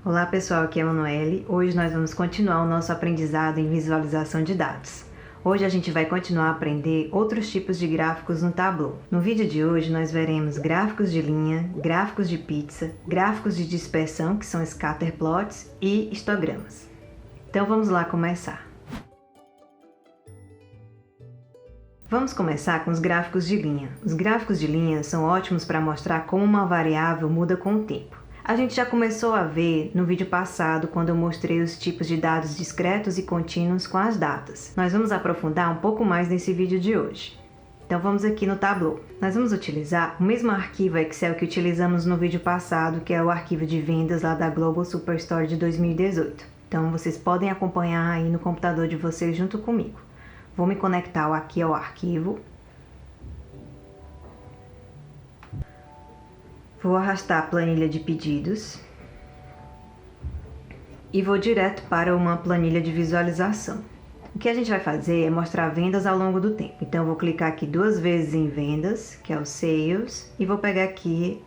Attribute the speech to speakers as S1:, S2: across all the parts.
S1: Olá pessoal, aqui é a Manoele. Hoje nós vamos continuar o nosso aprendizado em visualização de dados. Hoje a gente vai continuar a aprender outros tipos de gráficos no Tableau. No vídeo de hoje nós veremos gráficos de linha, gráficos de pizza, gráficos de dispersão, que são scatter plots, e histogramas. Então vamos lá começar. Vamos começar com os gráficos de linha. Os gráficos de linha são ótimos para mostrar como uma variável muda com o tempo. A gente já começou a ver no vídeo passado, quando eu mostrei os tipos de dados discretos e contínuos com as datas. Nós vamos aprofundar um pouco mais nesse vídeo de hoje. Então vamos aqui no Tableau. Nós vamos utilizar o mesmo arquivo Excel que utilizamos no vídeo passado, que é o arquivo de vendas lá da Global Superstore de 2018. Então vocês podem acompanhar aí no computador de vocês junto comigo. Vou me conectar aqui ao arquivo. Vou arrastar a planilha de pedidos e vou direto para uma planilha de visualização. O que a gente vai fazer é mostrar vendas ao longo do tempo. Então eu vou clicar aqui duas vezes em vendas, que é o Sales, e vou pegar aqui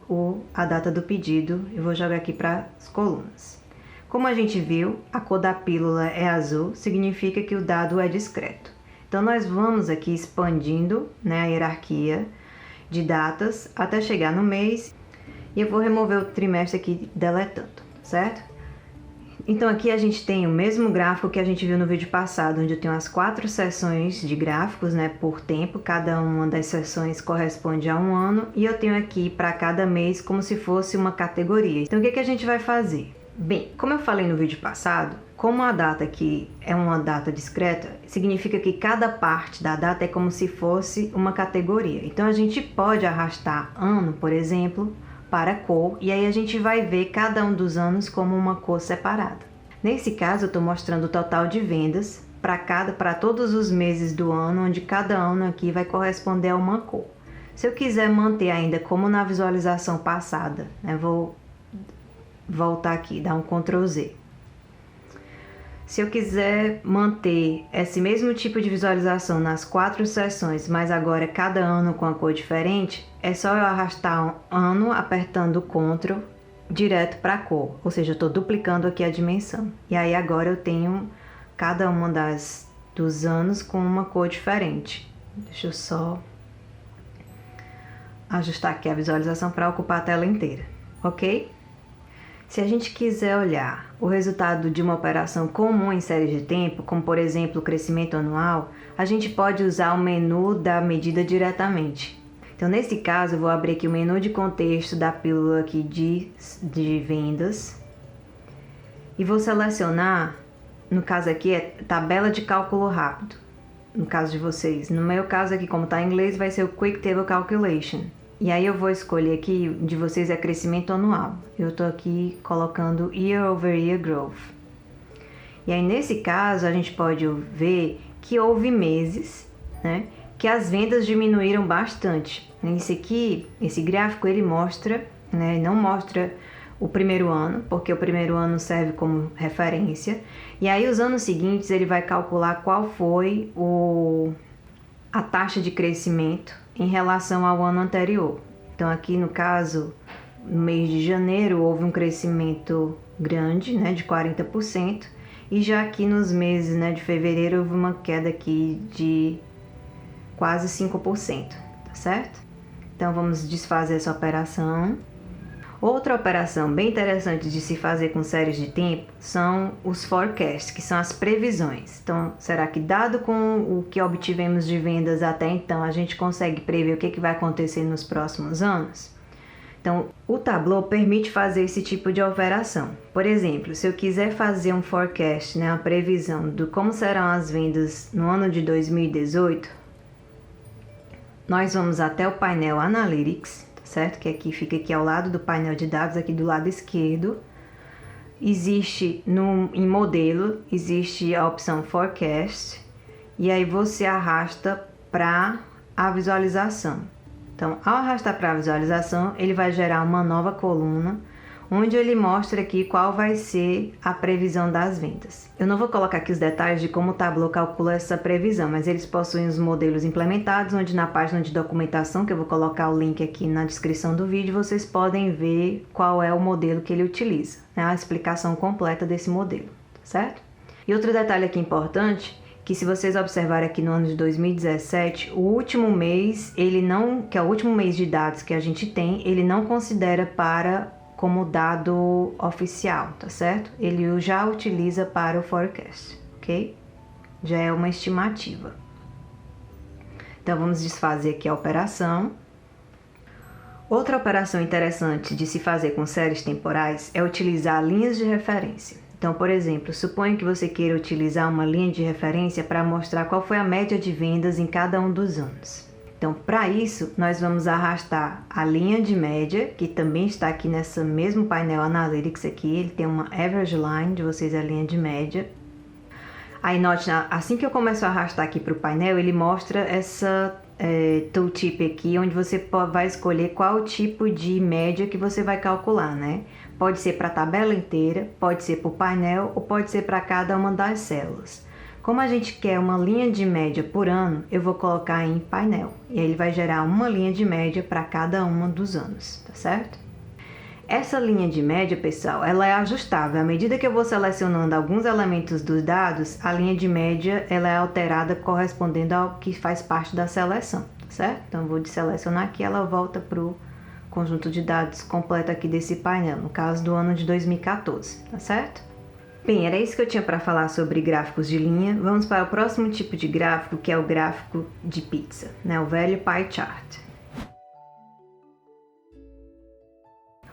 S1: a data do pedido e vou jogar aqui para as colunas. Como a gente viu, a cor da pílula é azul, significa que o dado é discreto. Então nós vamos aqui expandindo, a hierarquia de datas até chegar no mês. E eu vou remover o trimestre aqui deletando, certo? Então aqui a gente tem o mesmo gráfico que a gente viu no vídeo passado, onde eu tenho as 4 seções de gráficos, por tempo. Cada uma das seções corresponde a um ano. E eu tenho aqui para cada mês como se fosse uma categoria. Então o que a gente vai fazer? Bem, como eu falei no vídeo passado, como a data aqui é uma data discreta, significa que cada parte da data é como se fosse uma categoria. Então a gente pode arrastar ano, por exemplo, para cor, e aí a gente vai ver cada um dos como uma cor separada. Nesse caso eu estou mostrando o total de vendas para todos os meses do ano, onde cada ano aqui vai corresponder a uma cor. Se eu quiser manter ainda como na visualização passada, vou voltar aqui, dar um Ctrl Z. Se eu quiser manter esse mesmo tipo de visualização nas 4 seções, mas agora cada ano com a cor diferente, é só eu arrastar um ano apertando o Ctrl direto para a cor, ou seja, eu estou duplicando aqui a dimensão. E aí agora eu tenho cada uma dos anos com uma cor diferente. Deixa eu só ajustar aqui a visualização para ocupar a tela inteira, ok? Se a gente quiser olhar o resultado de uma operação comum em série de tempo, como por exemplo o crescimento anual, a gente pode usar o menu da medida diretamente. Então nesse caso eu vou abrir aqui o menu de contexto da pílula aqui de vendas e vou selecionar, no caso aqui é tabela de cálculo rápido, no caso de vocês. No meu caso aqui, como está em inglês, vai ser o Quick Table Calculation. E aí eu vou escolher aqui, de vocês é crescimento anual. Eu estou aqui colocando Year Over Year Growth. E aí nesse caso a gente pode ver que houve meses, que as vendas diminuíram bastante. Esse gráfico ele mostra, não mostra o primeiro ano, porque o primeiro ano serve como referência. E aí os anos seguintes ele vai calcular qual foi a taxa de crescimento em relação ao ano anterior. Então aqui no caso, no mês de janeiro houve um crescimento grande, de 40%, e já aqui nos meses, de fevereiro houve uma queda aqui de quase 5%, tá certo? Então vamos desfazer essa operação. Outra operação bem interessante de se fazer com séries de tempo são os forecasts, que são as previsões. Então, será que dado com o que obtivemos de vendas até então, a gente consegue prever o que vai acontecer nos próximos anos? Então, o Tableau permite fazer esse tipo de operação. Por exemplo, se eu quiser fazer um forecast, uma previsão de como serão as vendas no ano de 2018, nós vamos até o painel Analytics, certo? Que aqui fica aqui ao lado do painel de dados, aqui do lado esquerdo. Existe em modelo, existe a opção Forecast, e aí você arrasta para a visualização. Então, ao arrastar para a visualização, ele vai gerar uma nova coluna, onde ele mostra aqui qual vai ser a previsão das vendas. Eu não vou colocar aqui os detalhes de como o Tableau calcula essa previsão, mas eles possuem os modelos implementados, onde na página de documentação, que eu vou colocar o link aqui na descrição do vídeo, vocês podem ver qual é o modelo que ele utiliza, né? A explicação completa desse modelo, certo? E outro detalhe aqui importante, que se vocês observarem aqui no ano de 2017, o último mês, que é o último mês de dados que a gente tem, ele não considera como dado oficial, tá certo? Ele o já utiliza para o forecast, ok? Já é uma estimativa. Então vamos desfazer aqui a operação. Outra operação interessante de se fazer com séries temporais é utilizar linhas de referência. Então, por exemplo, suponha que você queira utilizar uma linha de referência para mostrar qual foi a média de vendas em cada um dos anos. Então, para isso, nós vamos arrastar a linha de média, que também está aqui nesse mesmo painel Analytics aqui, ele tem uma average line, de vocês a linha de média. Aí note, assim que eu começo a arrastar aqui para o painel, ele mostra essa tooltip aqui, onde você vai escolher qual tipo de média que você vai calcular, né? Pode ser para a tabela inteira, pode ser para o painel ou pode ser para cada uma das células. Como a gente quer uma linha de média por ano, eu vou colocar em painel. E aí ele vai gerar uma linha de média para cada uma dos anos, tá certo? Essa linha de média, pessoal, ela é ajustável. À medida que eu vou selecionando alguns elementos dos dados, a linha de média ela é alterada correspondendo ao que faz parte da seleção, tá certo? Então eu vou deselecionar aqui, ela volta para o conjunto de dados completo aqui desse painel, no caso do ano de 2014, tá certo? Bem, era isso que eu tinha para falar sobre gráficos de linha. Vamos para o próximo tipo de gráfico, que é o gráfico de pizza, né? O velho pie chart.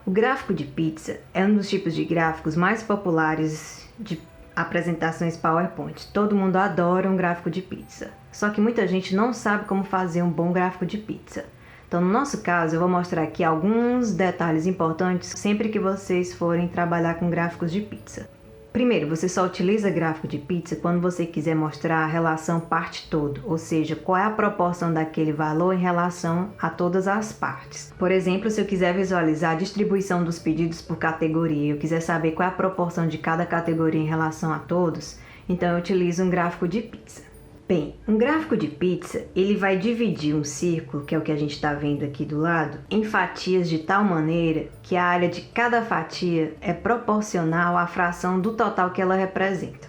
S1: O gráfico de pizza é um dos tipos de gráficos mais populares de apresentações PowerPoint. Todo mundo adora um gráfico de pizza, só que muita gente não sabe como fazer um bom gráfico de pizza. Então, no nosso caso, eu vou mostrar aqui alguns detalhes importantes sempre que vocês forem trabalhar com gráficos de pizza. Primeiro, você só utiliza gráfico de pizza quando você quiser mostrar a relação parte-todo, ou seja, qual é a proporção daquele valor em relação a todas as partes. Por exemplo, se eu quiser visualizar a distribuição dos pedidos por categoria, eu quiser saber qual é a proporção de cada categoria em relação a todos, então eu utilizo um gráfico de pizza. Bem, um gráfico de pizza, ele vai dividir um círculo, que é o que a gente está vendo aqui do lado, em fatias de tal maneira que a área de cada fatia é proporcional à fração do total que ela representa.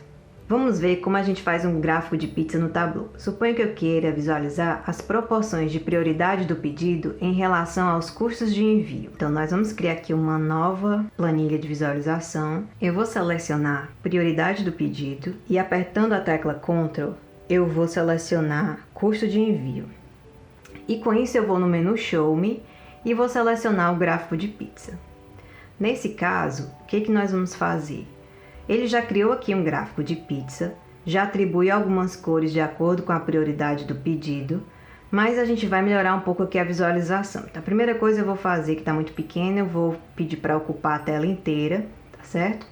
S1: Vamos ver como a gente faz um gráfico de pizza no Tableau. Suponha que eu queira visualizar as proporções de prioridade do pedido em relação aos custos de envio. Então, nós vamos criar aqui uma nova planilha de visualização. Eu vou selecionar prioridade do pedido e apertando a tecla Ctrl, eu vou selecionar custo de envio. E com isso eu vou no menu Show Me e vou selecionar o gráfico de pizza. Nesse caso, o que nós vamos fazer? Ele já criou aqui um gráfico de pizza, já atribui algumas cores de acordo com a prioridade do pedido, mas a gente vai melhorar um pouco aqui a visualização. Então, a primeira coisa eu vou fazer, que está muito pequena, eu vou pedir para ocupar a tela inteira, tá certo?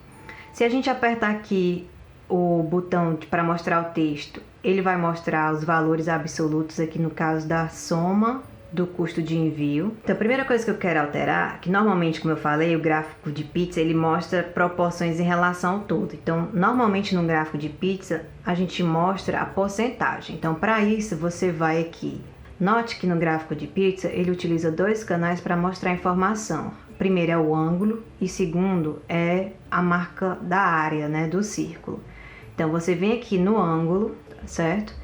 S1: Se a gente apertar aqui o botão para mostrar o texto, ele vai mostrar os valores absolutos aqui no caso da soma do custo de envio. Então a primeira coisa que eu quero alterar, que normalmente, como eu falei, o gráfico de pizza ele mostra proporções em relação ao todo. Então normalmente no gráfico de pizza a gente mostra a porcentagem. Então para isso você vai aqui. Note que no gráfico de pizza ele utiliza dois canais para mostrar a informação. Primeiro é o ângulo e segundo é a marca da área, né, do círculo. Então você vem aqui no ângulo, certo?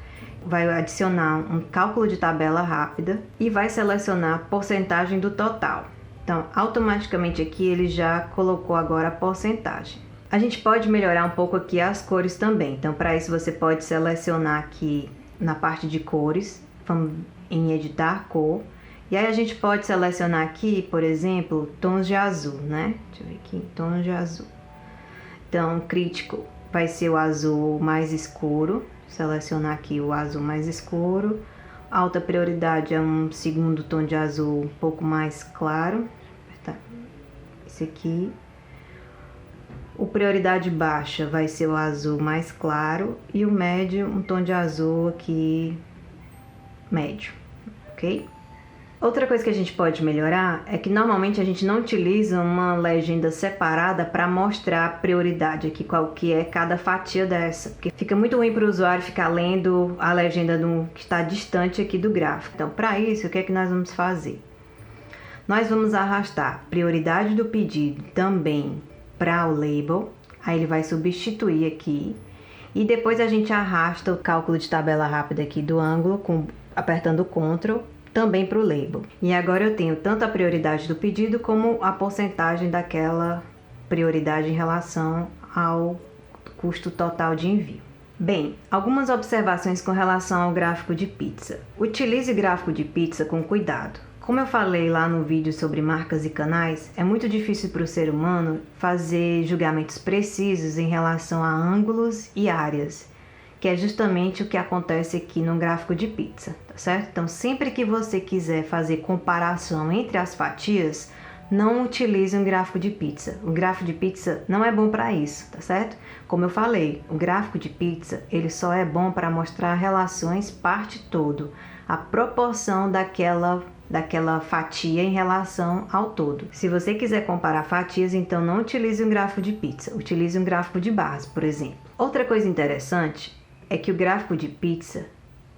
S1: Vai adicionar um cálculo de tabela rápida e vai selecionar a porcentagem do total. Então, automaticamente aqui ele já colocou agora a porcentagem. A gente pode melhorar um pouco aqui as cores também. Então, para isso você pode selecionar aqui na parte de cores, vamos em editar cor. E aí a gente pode selecionar aqui, por exemplo, tons de azul, né? Deixa eu ver aqui, tons de azul. Então, crítico vai ser o azul mais escuro. Selecionar aqui o azul mais escuro. Alta prioridade é um segundo tom de azul um pouco mais claro. Esse aqui. O prioridade baixa vai ser o azul mais claro. E o médio, um tom de azul aqui médio, ok? Outra coisa que a gente pode melhorar é que normalmente a gente não utiliza uma legenda separada para mostrar a prioridade aqui, qual que é cada fatia dessa, porque fica muito ruim para o usuário ficar lendo a legenda que está distante aqui do gráfico. Então, para isso, o que é que nós vamos fazer? Nós vamos arrastar prioridade do pedido também para o label, aí ele vai substituir aqui, e depois a gente arrasta o cálculo de tabela rápida aqui do ângulo, apertando Ctrl, também para o label. E agora eu tenho tanto a prioridade do pedido como a porcentagem daquela prioridade em relação ao custo total de envio. Bem, algumas observações com relação ao gráfico de pizza. Utilize gráfico de pizza com cuidado. Como eu falei lá no vídeo sobre marcas e canais, é muito difícil para o ser humano fazer julgamentos precisos em relação a ângulos e áreas, que é justamente o que acontece aqui no gráfico de pizza, tá certo? Então, sempre que você quiser fazer comparação entre as fatias, não utilize um gráfico de pizza. O gráfico de pizza não é bom para isso, tá certo? Como eu falei, o gráfico de pizza, ele só é bom para mostrar relações parte-todo, a proporção daquela fatia em relação ao todo. Se você quiser comparar fatias, então não utilize um gráfico de pizza, utilize um gráfico de barras, por exemplo. Outra coisa interessante é que o gráfico de pizza,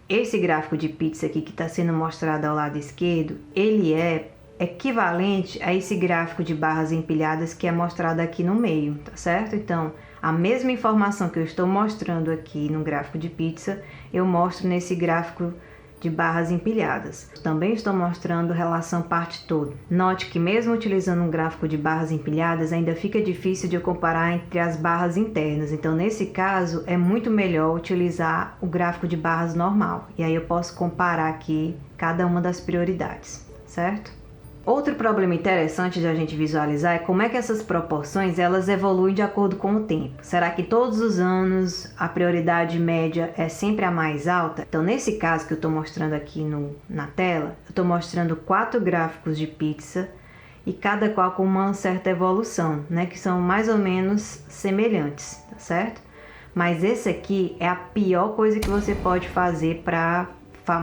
S1: esse gráfico de pizza aqui que está sendo mostrado ao lado esquerdo, ele é equivalente a esse gráfico de barras empilhadas que é mostrado aqui no meio, tá certo? Então, a mesma informação que eu estou mostrando aqui no gráfico de pizza, eu mostro nesse gráfico de barras empilhadas. Também estou mostrando relação parte-todo. Note que mesmo utilizando um gráfico de barras empilhadas, ainda fica difícil de eu comparar entre as barras internas. Então, nesse caso, é muito melhor utilizar o gráfico de barras normal. E aí eu posso comparar aqui cada uma das prioridades, certo? Outro problema interessante de a gente visualizar é como é que essas proporções elas evoluem de acordo com o tempo. Será que todos os anos a prioridade média é sempre a mais alta? Então, nesse caso que eu estou mostrando aqui na tela, eu estou mostrando 4 gráficos de pizza e cada qual com uma certa evolução, né, que são mais ou menos semelhantes, tá certo? Mas esse aqui é a pior coisa que você pode fazer para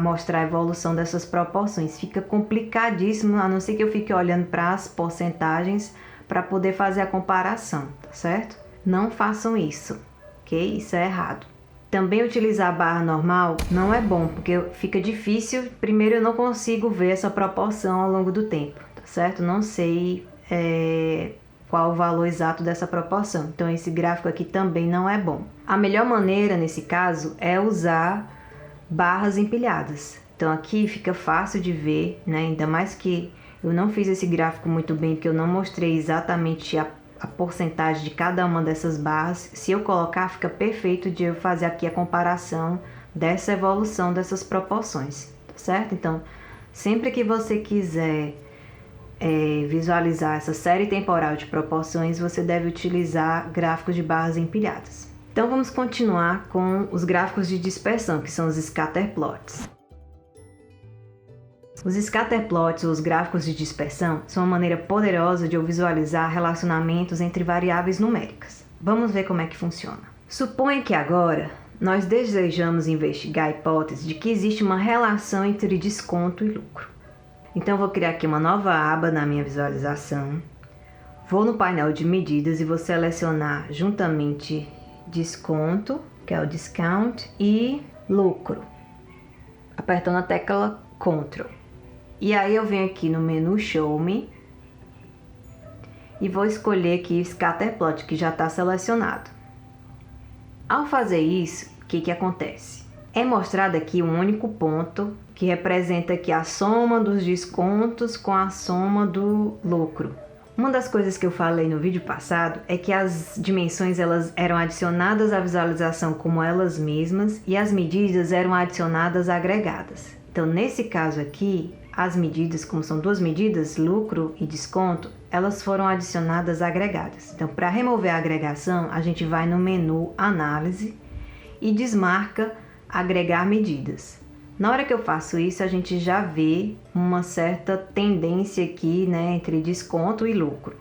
S1: mostrar a evolução dessas proporções. Fica complicadíssimo, a não ser que eu fique olhando para as porcentagens para poder fazer a comparação, tá certo? Não façam isso, ok? Isso é errado. Também utilizar a barra normal não é bom, porque fica difícil. Primeiro, eu não consigo ver essa proporção ao longo do tempo, tá certo? Não sei qual o valor exato dessa proporção. Então, esse gráfico aqui também não é bom. A melhor maneira, nesse caso, é usar barras empilhadas. Então aqui fica fácil de ver, né? Ainda mais que eu não fiz esse gráfico muito bem, porque eu não mostrei exatamente a porcentagem de cada uma dessas barras. Se eu colocar, fica perfeito de eu fazer aqui a comparação dessa evolução dessas proporções, tá certo? Então, sempre que você quiser visualizar essa série temporal de proporções, você deve utilizar gráficos de barras empilhadas. Então vamos continuar com os gráficos de dispersão, que são os scatterplots. Os scatterplots, ou os gráficos de dispersão, são uma maneira poderosa de eu visualizar relacionamentos entre variáveis numéricas. Vamos ver como é que funciona. Suponha que agora nós desejamos investigar a hipótese de que existe uma relação entre desconto e lucro. Então vou criar aqui uma nova aba na minha visualização. Vou no painel de medidas e vou selecionar juntamente desconto, que é o discount, e lucro, apertando a tecla Ctrl. E aí eu venho aqui no menu Show Me e vou escolher aqui o Scatterplot, que já está selecionado. Ao fazer isso, o que acontece? É mostrado aqui um único ponto que representa aqui a soma dos descontos com a soma do lucro. Uma das coisas que eu falei no vídeo passado é que as dimensões elas eram adicionadas à visualização como elas mesmas e as medidas eram adicionadas agregadas. Então, nesse caso aqui, as medidas, como são duas medidas, lucro e desconto, elas foram adicionadas agregadas. Então, para remover a agregação, a gente vai no menu Análise e desmarca Agregar medidas. Na hora que eu faço isso, a gente já vê uma certa tendência aqui, né, entre desconto e lucro.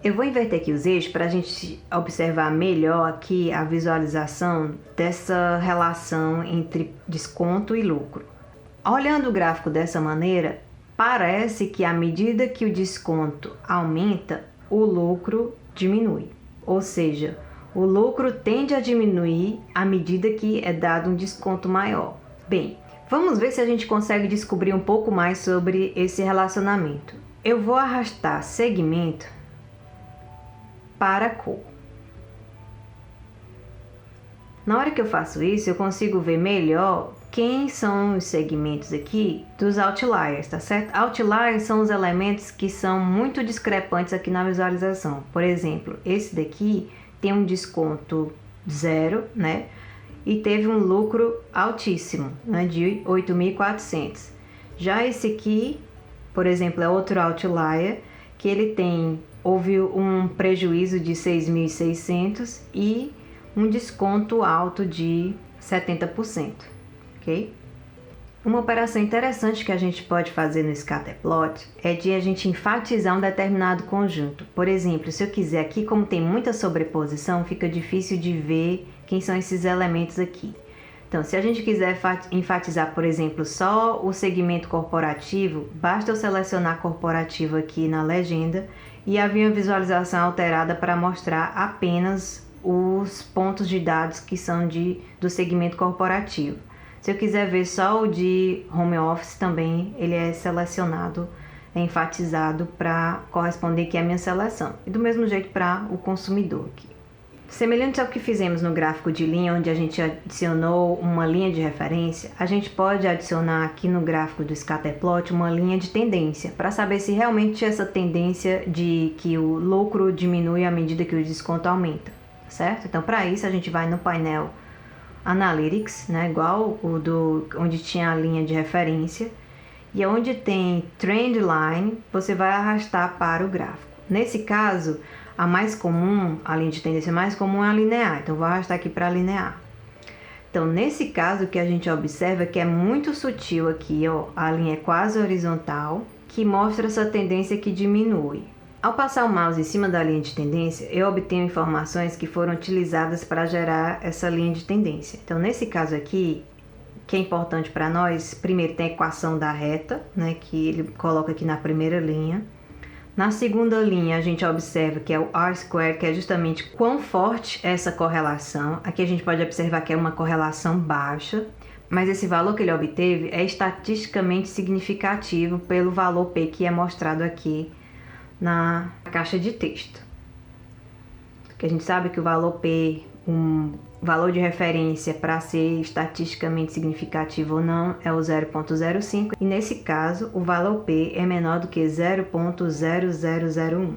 S1: Eu vou inverter aqui os eixos para a gente observar melhor aqui a visualização dessa relação entre desconto e lucro. Olhando o gráfico dessa maneira, parece que à medida que o desconto aumenta, o lucro diminui. Ou seja, o lucro tende a diminuir à medida que é dado um desconto maior. Bem, vamos ver se a gente consegue descobrir um pouco mais sobre esse relacionamento. Eu vou arrastar segmento para cor. Na hora que eu faço isso, eu consigo ver melhor quem são os segmentos aqui dos outliers, tá certo? Outliers são os elementos que são muito discrepantes aqui na visualização. Por exemplo, esse daqui tem um desconto 0, né? E teve um lucro altíssimo, né? De 8.400. Já esse aqui, por exemplo, é outro outlier que houve um prejuízo de 6.600 e um desconto alto de 70%, ok? Uma operação interessante que a gente pode fazer no scatterplot é de a gente enfatizar um determinado conjunto. Por exemplo, se eu quiser aqui, como tem muita sobreposição, fica difícil de ver quem são esses elementos aqui. Então, se a gente quiser enfatizar, por exemplo, só o segmento corporativo, basta eu selecionar corporativo aqui na legenda e havia uma visualização alterada para mostrar apenas os pontos de dados que são do segmento corporativo. Se eu quiser ver só o de home office também, ele é selecionado, é enfatizado para corresponder aqui à minha seleção. E do mesmo jeito para o consumidor aqui. Semelhante ao que fizemos no gráfico de linha, onde a gente adicionou uma linha de referência, a gente pode adicionar aqui no gráfico do scatterplot uma linha de tendência, para saber se realmente essa tendência de que o lucro diminui à medida que o desconto aumenta, certo? Então, para isso, a gente vai no painel Analytics, né, igual onde tinha a linha de referência, e onde tem Trend Line, você vai arrastar para o gráfico. Nesse caso, a mais comum, a linha de tendência mais comum é a linear, então vou arrastar aqui para linear. Então, nesse caso, o que a gente observa é que é muito sutil aqui, ó, a linha é quase horizontal, que mostra essa tendência que diminui. Ao passar o mouse em cima da linha de tendência, eu obtenho informações que foram utilizadas para gerar essa linha de tendência. Então, nesse caso aqui, que é importante para nós, primeiro tem a equação da reta, né, que ele coloca aqui na primeira linha. Na segunda linha, a gente observa que é o R-square, que é justamente quão forte é essa correlação. Aqui a gente pode observar que é uma correlação baixa, mas esse valor que ele obteve é estatisticamente significativo pelo valor P que é mostrado aqui na caixa de texto. Porque a gente sabe que o valor P, um valor de referência para ser estatisticamente significativo ou não, é o 0,05 e nesse caso o valor P é menor do que 0,0001.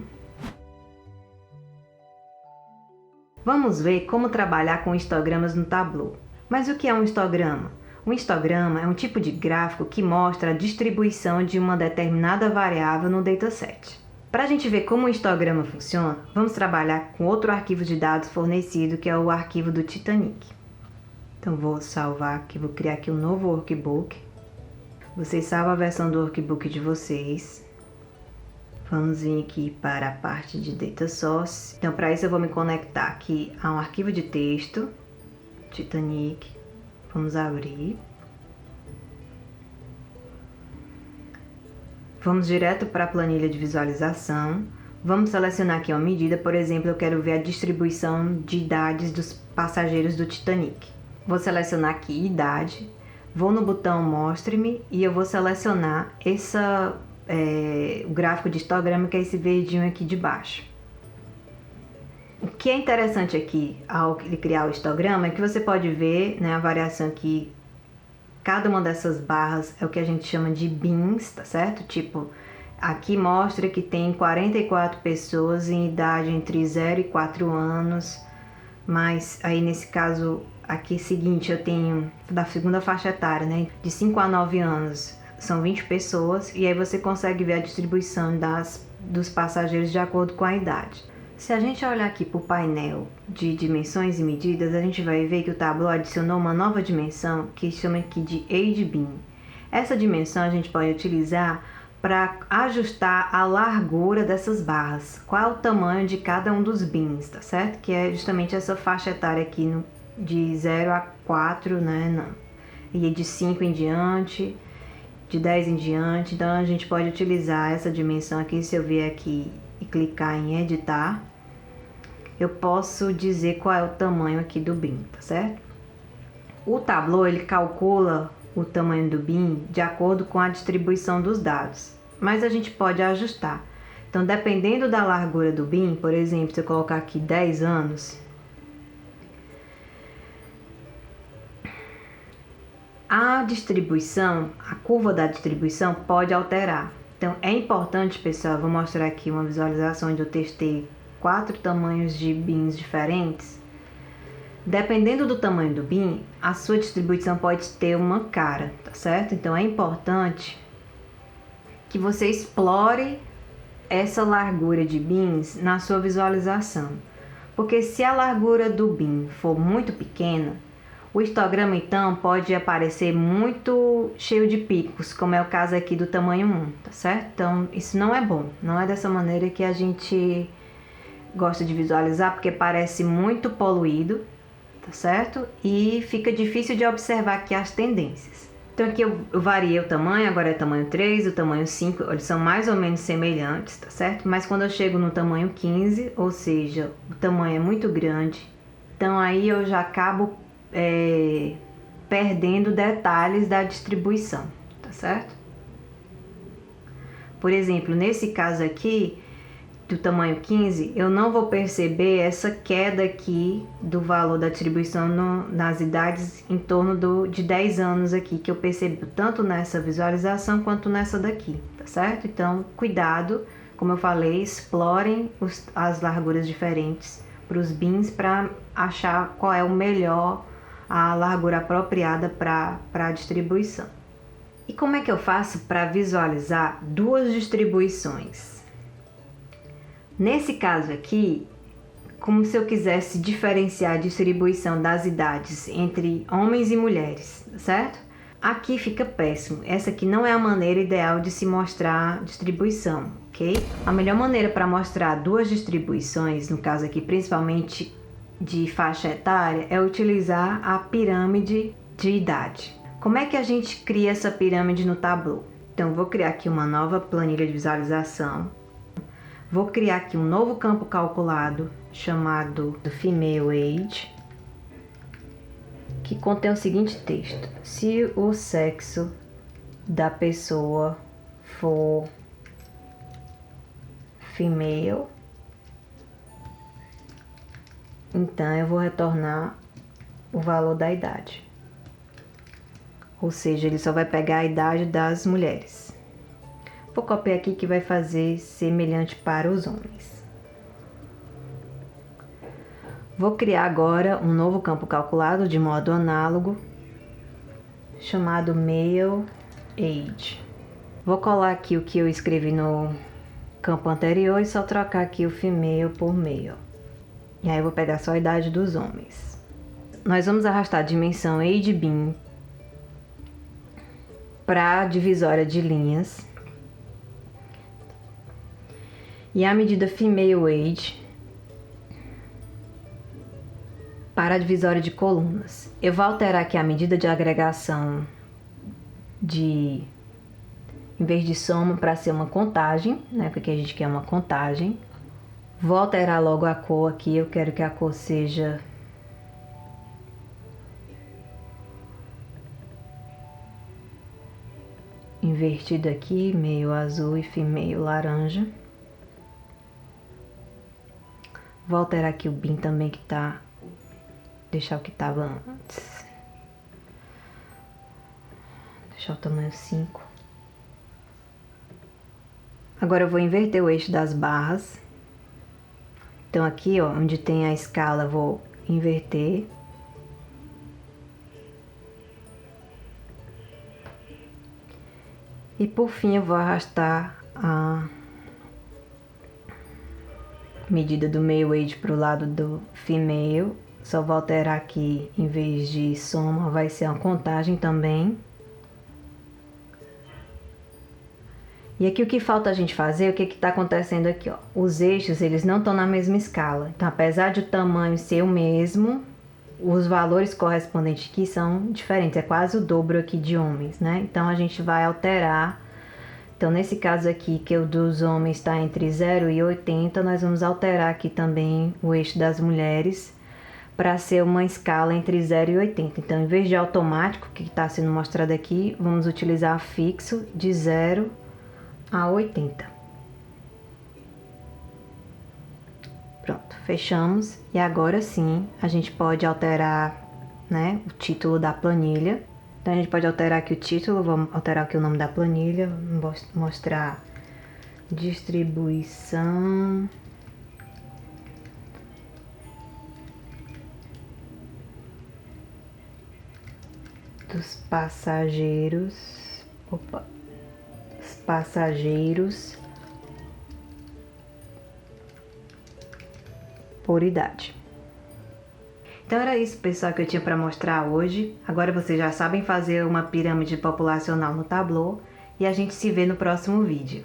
S1: Vamos ver como trabalhar com histogramas no Tableau. Mas o que é um histograma? Um histograma é um tipo de gráfico que mostra a distribuição de uma determinada variável no dataset. Para a gente ver como o histograma funciona, vamos trabalhar com outro arquivo de dados fornecido, que é o arquivo do Titanic. Então vou salvar aqui, vou criar aqui um novo workbook. Vocês salvam a versão do workbook de vocês. Vamos vir aqui para a parte de Data Source. Então para isso eu vou me conectar aqui a um arquivo de texto, Titanic. Vamos abrir. Vamos direto para a planilha de visualização. Vamos selecionar aqui uma medida, por exemplo, eu quero ver a distribuição de idades dos passageiros do Titanic. Vou selecionar aqui idade, vou no botão Mostre-me e eu vou selecionar o gráfico de histograma, que é esse verdinho aqui de baixo. O que é interessante aqui ao criar o histograma é que você pode ver, né, a variação aqui. Cada uma dessas barras é o que a gente chama de bins, tá certo? Tipo, aqui mostra que tem 44 pessoas em idade entre 0 e 4 anos, mas aí nesse caso aqui seguinte eu tenho da segunda faixa etária, né? De 5 a 9 anos são 20 pessoas e aí você consegue ver a distribuição dos passageiros de acordo com a idade. Se a gente olhar aqui para o painel de dimensões e medidas, a gente vai ver que o Tableau adicionou uma nova dimensão que chama aqui de Age Bin. Essa dimensão a gente pode utilizar para ajustar a largura dessas barras. Qual é o tamanho de cada um dos bins, tá certo? Que é justamente essa faixa etária aqui de 0 a 4, né? Não. E de 5 em diante, de 10 em diante. Então a gente pode utilizar essa dimensão aqui. Se eu vier aqui e clicar em editar, eu posso dizer qual é o tamanho aqui do bin, tá certo? O Tableau, ele calcula o tamanho do bin de acordo com a distribuição dos dados, mas a gente pode ajustar. Então, dependendo da largura do bin, por exemplo, se eu colocar aqui 10 anos, a distribuição, a curva da distribuição pode alterar. Então, é importante, pessoal, vou mostrar aqui uma visualização onde eu testei 4 tamanhos de bins diferentes. Dependendo do tamanho do bin, a sua distribuição pode ter uma cara, tá certo? Então, é importante que você explore essa largura de bins na sua visualização. Porque se a largura do bin for muito pequena, o histograma então pode aparecer muito cheio de picos, como é o caso aqui do tamanho 1, tá certo? Então, isso não é bom, não é dessa maneira que a gente gosta de visualizar, porque parece muito poluído, tá certo? E fica difícil de observar aqui as tendências. Então aqui eu variei o tamanho, agora é tamanho 3, o tamanho 5, eles são mais ou menos semelhantes, tá certo? Mas quando eu chego no tamanho 15, ou seja, o tamanho é muito grande, então aí eu já acabo perdendo detalhes da distribuição, tá certo? Por exemplo, nesse caso aqui, do tamanho 15, eu não vou perceber essa queda aqui do valor da distribuição nas idades em torno de 10 anos aqui, que eu percebo tanto nessa visualização quanto nessa daqui, tá certo? Então, cuidado, como eu falei, explorem as larguras diferentes para os bins para achar qual é o melhor, a largura apropriada para a distribuição. E como é que eu faço para visualizar duas distribuições? Nesse caso aqui, como se eu quisesse diferenciar a distribuição das idades entre homens e mulheres, certo? Aqui fica péssimo. Essa aqui não é a maneira ideal de se mostrar distribuição, ok? A melhor maneira para mostrar duas distribuições, no caso aqui principalmente de faixa etária, é utilizar a pirâmide de idade. Como é que a gente cria essa pirâmide no Tableau? Então, vou criar aqui uma nova planilha de visualização. Vou criar aqui um novo campo calculado chamado Female Age, que contém o seguinte texto: se o sexo da pessoa for female, então eu vou retornar o valor da idade. Ou seja, ele só vai pegar a idade das mulheres. Vou copiar aqui que vai fazer semelhante para os homens. Vou criar agora um novo campo calculado de modo análogo, chamado Male Age. Vou colar aqui o que eu escrevi no campo anterior e só trocar aqui o female por male. E aí eu vou pegar só a idade dos homens. Nós vamos arrastar a dimensão Age Bin para a divisória de linhas. E a medida Female Age para a divisória de colunas. Eu vou alterar aqui a medida de agregação em vez de soma para ser uma contagem, né? Porque a gente quer uma contagem. Vou alterar logo a cor aqui, eu quero que a cor seja invertida aqui, meio azul e meio laranja. Vou alterar aqui o bin também que tá, deixar o que tava antes. Deixar o tamanho 5. Agora eu vou inverter o eixo das barras. Então aqui, ó, onde tem a escala, eu vou inverter. E por fim eu vou arrastar a medida do male age para o lado do female. Só vou alterar aqui, em vez de soma, vai ser uma contagem também. E aqui o que falta a gente fazer, o que está acontecendo aqui, ó? Os eixos, eles não estão na mesma escala. Então, apesar de o tamanho ser o mesmo, os valores correspondentes aqui são diferentes, é quase o dobro aqui de homens, né? Então a gente vai alterar. Então nesse caso aqui, que o dos homens está entre 0 e 80, nós vamos alterar aqui também o eixo das mulheres para ser uma escala entre 0 e 80. Então, em vez de automático, que está sendo mostrado aqui, vamos utilizar fixo de 0 a 80. Pronto, fechamos. E agora sim, a gente pode alterar, né, o título da planilha. Então, a gente pode alterar aqui o título, vamos alterar aqui o nome da planilha, vamos mostrar distribuição dos passageiros, dos passageiros por idade. Então era isso, pessoal, que eu tinha para mostrar hoje. Agora vocês já sabem fazer uma pirâmide populacional no Tableau e a gente se vê no próximo vídeo.